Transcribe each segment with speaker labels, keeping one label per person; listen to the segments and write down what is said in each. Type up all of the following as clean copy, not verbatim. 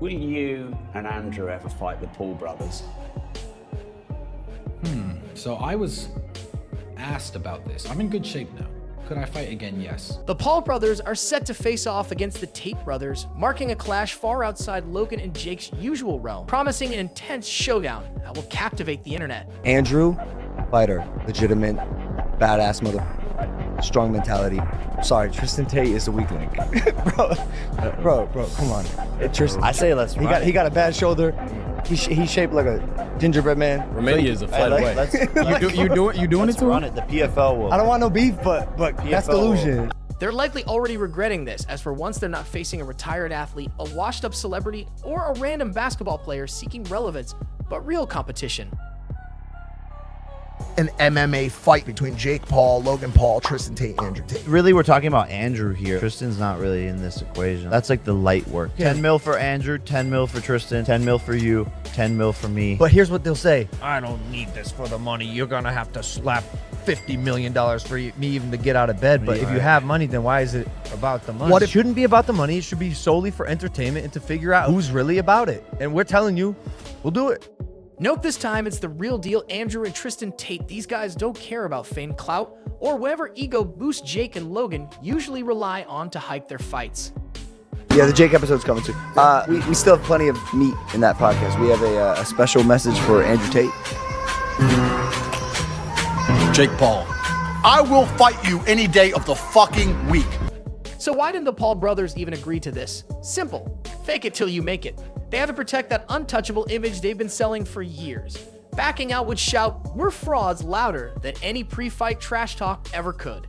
Speaker 1: Will you and Andrew ever fight the Paul brothers?
Speaker 2: So I was asked about this. I'm in good shape now. Could I fight again? Yes.
Speaker 3: The Paul brothers are set to face off against the Tate brothers, marking a clash far outside Logan and Jake's usual realm, promising an intense showdown that will captivate the internet.
Speaker 4: Andrew, fighter, legitimate, badass mother, strong mentality. Sorry, Tristan Tate is the weak link. bro, come on. Tristan,
Speaker 5: I say let's run
Speaker 4: he got a bad shoulder. He's shaped like a gingerbread man.
Speaker 6: Romania is a flight away.
Speaker 5: You
Speaker 6: doing it to
Speaker 5: run
Speaker 6: him?
Speaker 5: it. The PFL will.
Speaker 4: I don't want no beef, but that's delusion.
Speaker 3: They're likely already regretting this, as for once they're not facing a retired athlete, a washed-up celebrity, or a random basketball player seeking relevance, but real competition.
Speaker 7: An MMA fight between Jake Paul, Logan Paul, Tristan Tate, Andrew Tate.
Speaker 5: Really, we're talking about Andrew here. Tristan's not really in this equation. That's like the light work. 10 mil for Andrew, 10 mil for Tristan, 10 mil for you, 10 mil for me.
Speaker 4: But here's what they'll say.
Speaker 8: I don't need this for the money. You're gonna have to slap $50 million for me even to get out of bed. But if you have money, then why is it about the money?
Speaker 4: What
Speaker 8: It shouldn't be about the money. It should be solely for entertainment and to figure out who's really about it. And we're telling you, we'll do it.
Speaker 3: Note this time it's the real deal Andrew and Tristan Tate. These guys don't care about fame, clout, or whatever ego boost Jake and Logan usually rely on to hype their fights.
Speaker 4: Yeah, the Jake episode's coming too. We still have plenty of meat in that podcast. We have a special message for Andrew Tate.
Speaker 6: Jake Paul.
Speaker 7: I will fight you any day of the fucking week.
Speaker 3: So why didn't the Paul brothers even agree to this? Simple. Fake it till you make it. They have to protect that untouchable image they've been selling for years. Backing out would shout, "We're frauds," louder than any pre-fight trash talk ever could.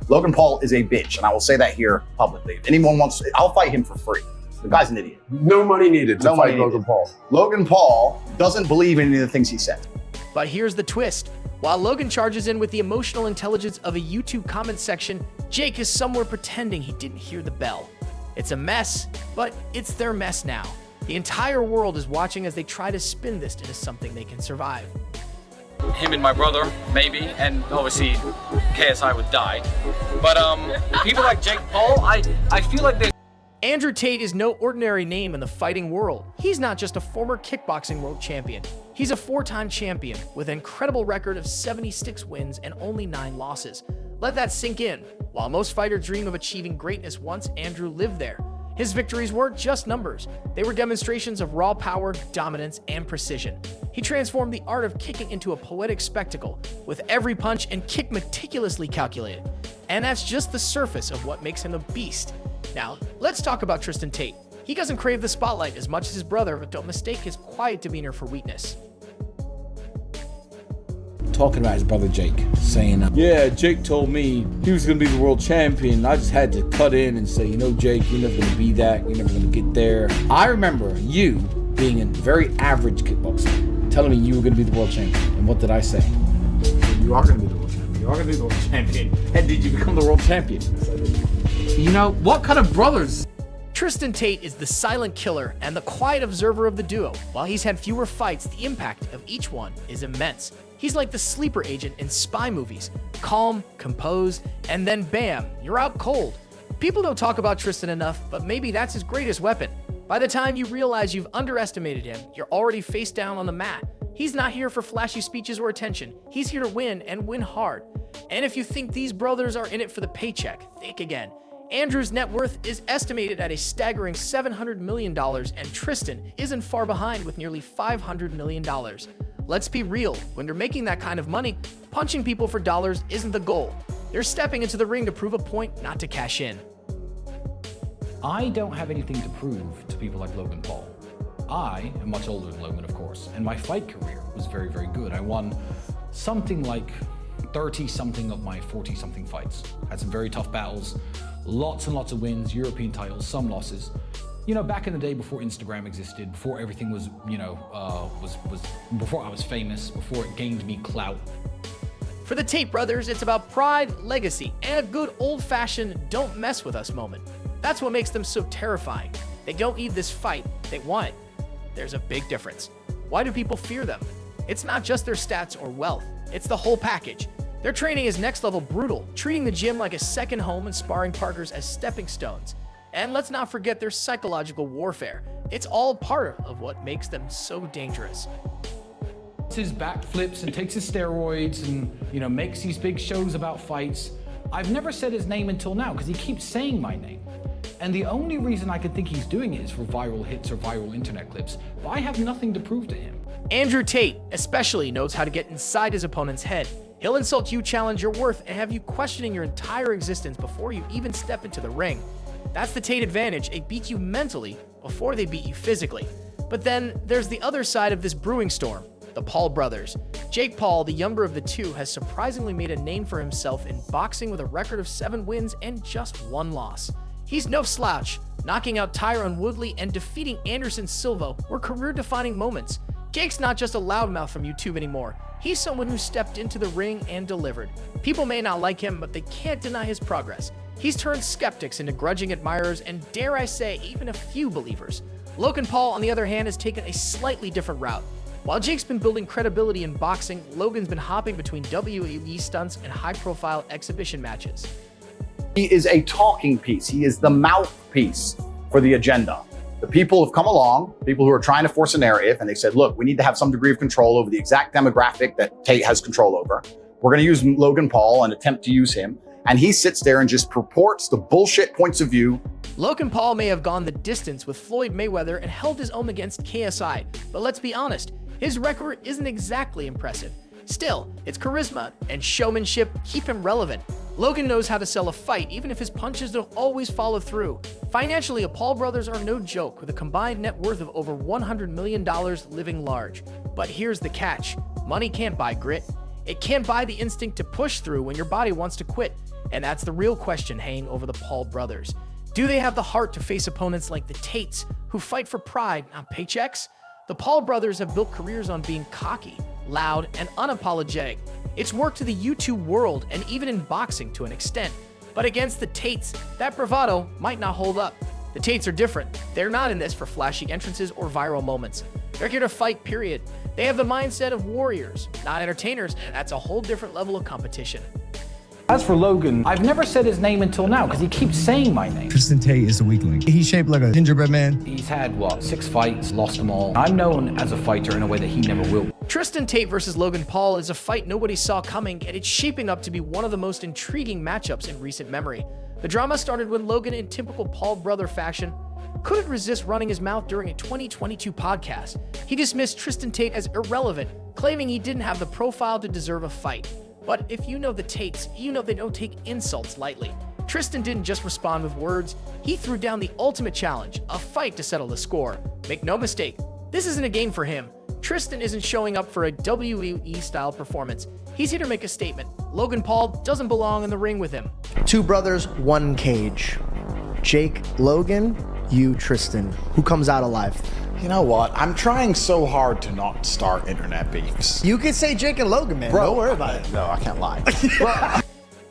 Speaker 9: Logan Paul is a bitch, and I will say that here publicly. If anyone wants, I'll fight him for free. The guy's an idiot.
Speaker 1: No money needed to fight Logan Paul.
Speaker 9: Logan Paul doesn't believe in any of the things he said.
Speaker 3: But here's the twist. While Logan charges in with the emotional intelligence of a YouTube comment section, Jake is somewhere pretending he didn't hear the bell. It's a mess, but it's their mess now. The entire world is watching as they try to spin this into something they can survive.
Speaker 10: Him and my brother, maybe, and obviously KSI would die. But people like Jake Paul, I feel like they...
Speaker 3: Andrew Tate is no ordinary name in the fighting world. He's not just a former kickboxing world champion. He's a 4-time champion with an incredible record of 76 wins and only 9 losses. Let that sink in. While most fighters dream of achieving greatness once, Andrew lived there. His victories weren't just numbers. They were demonstrations of raw power, dominance, and precision. He transformed the art of kicking into a poetic spectacle, with every punch and kick meticulously calculated. And that's just the surface of what makes him a beast. Now, let's talk about Tristan Tate. He doesn't crave the spotlight as much as his brother, but don't mistake his quiet demeanor for weakness.
Speaker 2: Talking about his brother Jake, saying,
Speaker 6: Yeah, Jake told me he was going to be the world champion. I just had to cut in and say, Jake, you're never going to be that. You're never going to get there. I remember you being a very average kickboxer, telling me you were going to be the world champion. And what did I say? You are going to be the world champion. You are going to be the world champion. And did you become the world champion? What kind of brothers?
Speaker 3: Tristan Tate is the silent killer and the quiet observer of the duo. While he's had fewer fights, the impact of each one is immense. He's like the sleeper agent in spy movies. Calm, composed, and then bam, you're out cold. People don't talk about Tristan enough, but maybe that's his greatest weapon. By the time you realize you've underestimated him, you're already face down on the mat. He's not here for flashy speeches or attention. He's here to win and win hard. And if you think these brothers are in it for the paycheck, think again. Andrew's net worth is estimated at a staggering $700 million, and Tristan isn't far behind with nearly $500 million. Let's be real, when you're making that kind of money, punching people for dollars isn't the goal. They're stepping into the ring to prove a point, not to cash in.
Speaker 2: I don't have anything to prove to people like Logan Paul. I am much older than Logan, of course, and my fight career was very, very good. I won something like 30-something of my 40-something fights. Had some very tough battles, lots and lots of wins, European titles, some losses. Back in the day before Instagram existed, before everything was, before I was famous, before it gained me clout.
Speaker 3: For the Tate brothers, it's about pride, legacy, and a good old-fashioned don't mess with us moment. That's what makes them so terrifying. They don't need this fight, they want it. There's a big difference. Why do people fear them? It's not just their stats or wealth, it's the whole package. Their training is next level brutal, treating the gym like a second home and sparring partners as stepping stones. And let's not forget their psychological warfare. It's all part of what makes them so dangerous.
Speaker 2: His backflips and takes his steroids and, makes these big shows about fights. I've never said his name until now because he keeps saying my name. And the only reason I could think he's doing it is for viral hits or viral internet clips, but I have nothing to prove to him.
Speaker 3: Andrew Tate especially knows how to get inside his opponent's head. He'll insult you, challenge your worth, and have you questioning your entire existence before you even step into the ring. That's the Tate advantage. They beat you mentally before they beat you physically. But then there's the other side of this brewing storm, the Paul brothers. Jake Paul, the younger of the two, has surprisingly made a name for himself in boxing with a record of 7 wins and just 1 loss. He's no slouch. Knocking out Tyron Woodley and defeating Anderson Silva were career-defining moments. Jake's not just a loudmouth from YouTube anymore. He's someone who stepped into the ring and delivered. People may not like him, but they can't deny his progress. He's turned skeptics into grudging admirers and, dare I say, even a few believers. Logan Paul, on the other hand, has taken a slightly different route. While Jake's been building credibility in boxing, Logan's been hopping between WWE stunts and high-profile exhibition matches.
Speaker 9: He is a talking piece. He is the mouthpiece for the agenda. The people have come along, people who are trying to force a narrative, and they said, look, we need to have some degree of control over the exact demographic that Tate has control over. We're going to use Logan Paul and attempt to use him. And he sits there and just purports the bullshit points of view.
Speaker 3: Logan Paul may have gone the distance with Floyd Mayweather and held his own against KSI, but let's be honest, his record isn't exactly impressive. Still, its charisma and showmanship keep him relevant. Logan knows how to sell a fight, even if his punches don't always follow through. Financially, the Paul brothers are no joke, with a combined net worth of over $100 million living large. But here's the catch. Money can't buy grit. It can't buy the instinct to push through when your body wants to quit. And that's the real question hanging over the Paul brothers. Do they have the heart to face opponents like the Tates, who fight for pride, not paychecks? The Paul brothers have built careers on being cocky, loud, and unapologetic. It's worked to the YouTube world and even in boxing to an extent. But against the Tates, that bravado might not hold up. The Tates are different. They're not in this for flashy entrances or viral moments. They're here to fight, period. They have the mindset of warriors, not entertainers, and that's a whole different level of competition.
Speaker 2: As for Logan, I've never said his name until now because he keeps saying my name.
Speaker 4: Tristan Tate is the weak link. He's shaped like a gingerbread man.
Speaker 2: He's had, 6 fights, lost them all. I'm known as a fighter in a way that he never will.
Speaker 3: Tristan Tate versus Logan Paul is a fight nobody saw coming, and it's shaping up to be one of the most intriguing matchups in recent memory. The drama started when Logan, in typical Paul brother fashion, couldn't resist running his mouth during a 2022 podcast. He dismissed Tristan Tate as irrelevant, claiming he didn't have the profile to deserve a fight. But if you know the Tates, you know they don't take insults lightly. Tristan didn't just respond with words, he threw down the ultimate challenge, a fight to settle the score. Make no mistake, this isn't a game for him. Tristan isn't showing up for a WWE-style performance. He's here to make a statement. Logan Paul doesn't belong in the ring with him.
Speaker 7: 2 brothers, 1 cage. Jake, Logan, you, Tristan. Who comes out alive?
Speaker 1: You know what? I'm trying so hard to not start internet beefs.
Speaker 7: You could say Jake and Logan, man.
Speaker 1: Bro,
Speaker 7: don't worry about it.
Speaker 1: No, I can't lie.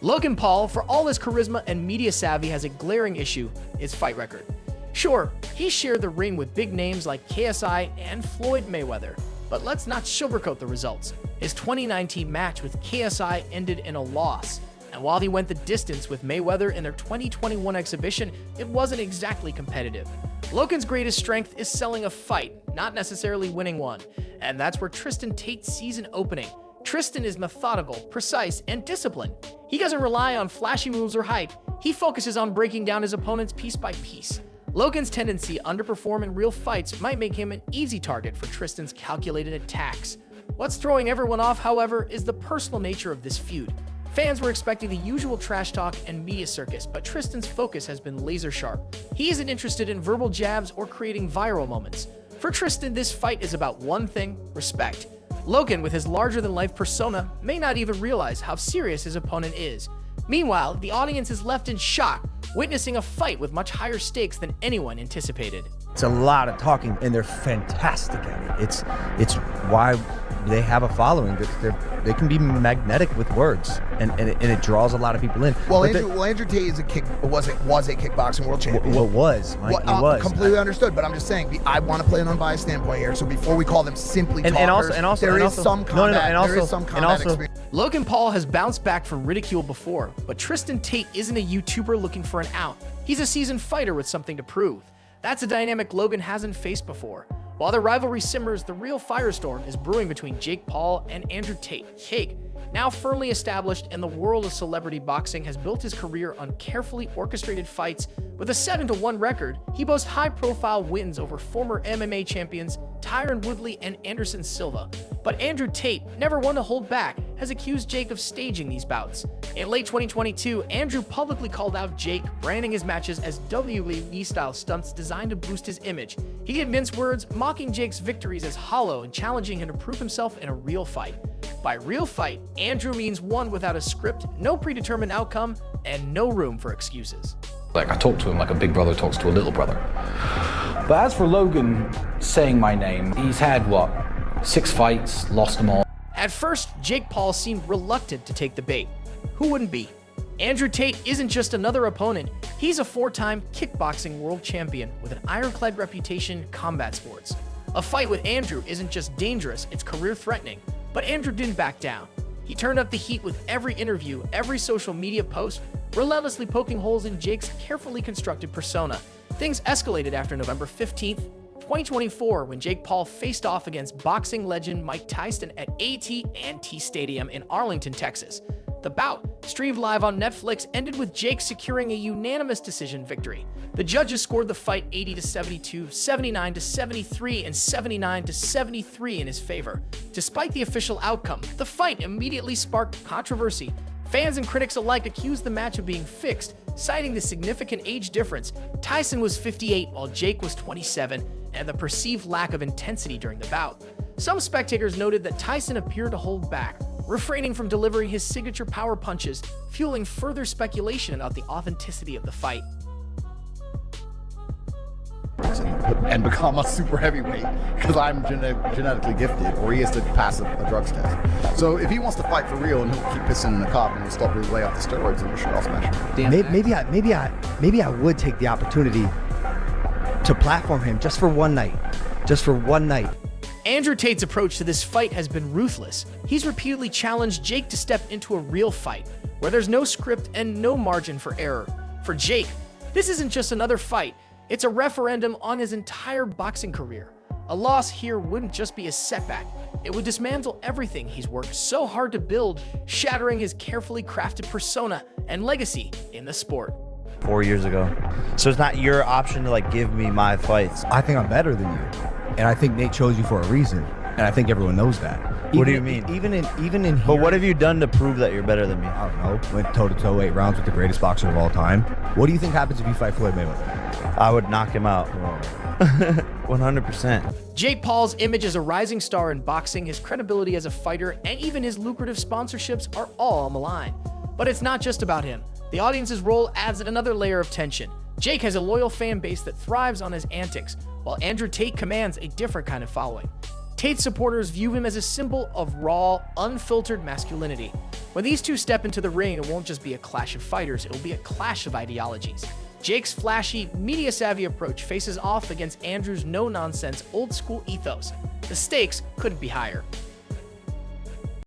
Speaker 3: Logan Paul, for all his charisma and media savvy, has a glaring issue: his fight record. Sure, he shared the ring with big names like KSI and Floyd Mayweather, but let's not sugarcoat the results. His 2019 match with KSI ended in a loss, and while he went the distance with Mayweather in their 2021 exhibition, it wasn't exactly competitive. Logan's greatest strength is selling a fight, not necessarily winning one, and that's where Tristan Tate sees an opening. Tristan is methodical, precise, and disciplined. He doesn't rely on flashy moves or hype. He focuses on breaking down his opponents piece by piece. Logan's tendency to underperform in real fights might make him an easy target for Tristan's calculated attacks. What's throwing everyone off, however, is the personal nature of this feud. Fans were expecting the usual trash talk and media circus, but Tristan's focus has been laser sharp. He isn't interested in verbal jabs or creating viral moments. For Tristan, this fight is about one thing: respect. Logan, with his larger-than-life persona, may not even realize how serious his opponent is. Meanwhile, the audience is left in shock, witnessing a fight with much higher stakes than anyone anticipated.
Speaker 8: It's a lot of talking, and they're fantastic at it. It's why they have a following. They can be magnetic with words, and it draws a lot of people in.
Speaker 7: Well, Andrew Tate is was a kickboxing world champion.
Speaker 8: What was? Mike, he was.
Speaker 7: Completely understood, but I'm just saying, I want to play an unbiased standpoint here. So before we call them simply talkers, there is some combat experience.
Speaker 3: Logan Paul has bounced back from ridicule before, but Tristan Tate isn't a YouTuber looking for an out. He's a seasoned fighter with something to prove. That's a dynamic Logan hasn't faced before. While the rivalry simmers, the real firestorm is brewing between Jake Paul and Andrew Tate. Jake, now firmly established in the world of celebrity boxing, has built his career on carefully orchestrated fights. With a 7-1 record, he boasts high-profile wins over former MMA champions Tyron Woodley and Anderson Silva. But Andrew Tate, never one to hold back, has accused Jake of staging these bouts. In late 2022, Andrew publicly called out Jake, branding his matches as WWE-style stunts designed to boost his image. He didn't mince words, mocking Jake's victories as hollow and challenging him to prove himself in a real fight. By real fight, Andrew means one without a script, no predetermined outcome, and no room for excuses.
Speaker 2: Like, I talk to him like a big brother talks to a little brother. But as for Logan saying my name, he's had, 6 fights, lost them all.
Speaker 3: At first, Jake Paul seemed reluctant to take the bait. Who wouldn't be? Andrew Tate isn't just another opponent. He's a 4-time kickboxing world champion with an ironclad reputation in combat sports. A fight with Andrew isn't just dangerous, it's career-threatening. But Andrew didn't back down. He turned up the heat with every interview, every social media post, relentlessly poking holes in Jake's carefully constructed persona. Things escalated after November 15th, 2024, when Jake Paul faced off against boxing legend Mike Tyson at AT&T Stadium in Arlington, Texas. The bout, streamed live on Netflix, ended with Jake securing a unanimous decision victory. The judges scored the fight 80-72, 79-73, and 79-73 in his favor. Despite the official outcome, the fight immediately sparked controversy. Fans and critics alike accused the match of being fixed, citing the significant age difference. Tyson was 58 while Jake was 27, and the perceived lack of intensity during the bout. Some spectators noted that Tyson appeared to hold back, refraining from delivering his signature power punches, fueling further speculation about the authenticity of the fight.
Speaker 9: And become a super heavyweight because I'm genetically gifted, or he has to pass a drugs test. So if he wants to fight for real and he'll keep pissing in the cup and he'll stop his way off the steroids, then we should all smash him.
Speaker 4: Maybe I would take the opportunity to platform him just for one night.
Speaker 3: Andrew Tate's approach to this fight has been ruthless. He's repeatedly challenged Jake to step into a real fight, where there's no script and no margin for error. For Jake, this isn't just another fight, it's a referendum on his entire boxing career. A loss here wouldn't just be a setback, it would dismantle everything he's worked so hard to build, shattering his carefully crafted persona and legacy in the sport.
Speaker 5: 4 years ago. So it's not your option to give me my fights.
Speaker 8: I think I'm better than you, and I think Nate chose you for a reason, and I think everyone knows that.
Speaker 5: What do you mean?
Speaker 8: Even in
Speaker 5: But what have you done to prove that you're better than me?
Speaker 8: I don't know. Went toe-to-toe 8 rounds with the greatest boxer of all time. What do you think happens if you fight Floyd Mayweather?
Speaker 5: I would knock him out. 100%.
Speaker 3: Jake Paul's image as a rising star in boxing, his credibility as a fighter, and even his lucrative sponsorships are all on the line. But it's not just about him. The audience's role adds another layer of tension. Jake has a loyal fan base that thrives on his antics, while Andrew Tate commands a different kind of following. Tate's supporters view him as a symbol of raw, unfiltered masculinity. When these two step into the ring, it won't just be a clash of fighters, it will be a clash of ideologies. Jake's flashy, media-savvy approach faces off against Andrew's no-nonsense, old-school ethos. The stakes couldn't be higher.